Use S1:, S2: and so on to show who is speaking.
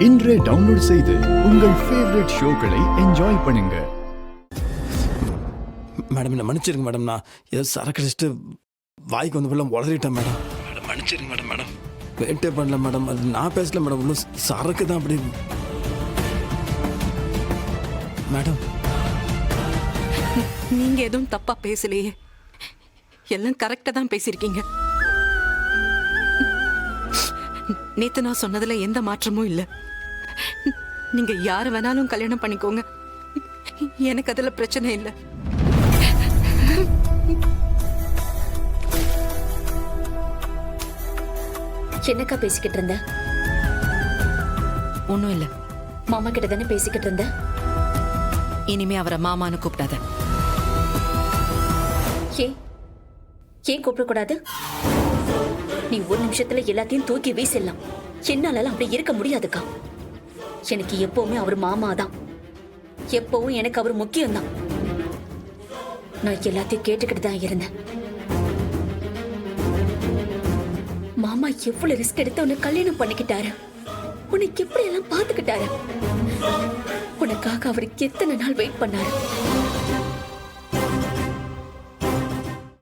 S1: இன்றே டவுன்லோட் செய்து உங்கள் ஃபேவரட் ஷோக்களை என்ஜாய் பண்ணுங்க.
S2: மேடம் என்ன மன்னிச்சிருங்க மேடம், நான் ஏதோ சரக்கு அடிச்சுட்டு வாய்க்கு வந்து ஃபுல்லாக உளறிட்டேன் மேடம். மேடம் மன்னிச்சிருங்க மேடம். மேடம் வெயிட்டே பண்ணல மேடம், அது நான் பேசல மேடம், இன்னும் சரக்கு தான் அப்படி. மேடம்
S3: நீங்க எதுவும் தப்பா பேசலையே, எல்லாம் கரெக்டா தான் பேசியிருக்கீங்க. நேத்து நான் சொன்னதுல எந்த மாற்றமும் இல்ல. நீங்க யாரு வேணாலும் கல்யாணம் பண்ணிக்கோங்க, எனக்கு அதுல பிரச்சனை இல்லை.
S4: என்னக்கா பேசிக்கிட்டு இருந்த?
S3: ஒண்ணும் இல்ல.
S4: மாமா கிட்ட தானே பேசிக்கிட்டு இருந்த?
S3: இனிமே அவரை மாமான்னு கூப்பிடாத.
S4: ஏன் கூப்பிடக்கூடாது? நீ ஒரு நிமிஷத்துல எல்லாத்தையும் தூக்கி வீசிடலாம். என்னால அப்படி இருக்க முடியாதுக்கா. எனக்கு எப்பவுமே அவர் மாமா தான், எப்பவும் எனக்கு அவர் முக்கியம்தான். நான் எல்லாத்தையும் கேட்டுக்கிட்டு தான் இருந்தேன். மாமா எவ்வளவு ரிஸ்க் எடுத்து உன்னை கல்யாணம் பண்ணிக்கிட்டாரு, உனக்கு எப்படி எல்லாம் பாத்துக்கிட்டாரு. உனக்காக அவருக்கு எத்தனை நாள் வெயிட் பண்ணாரு.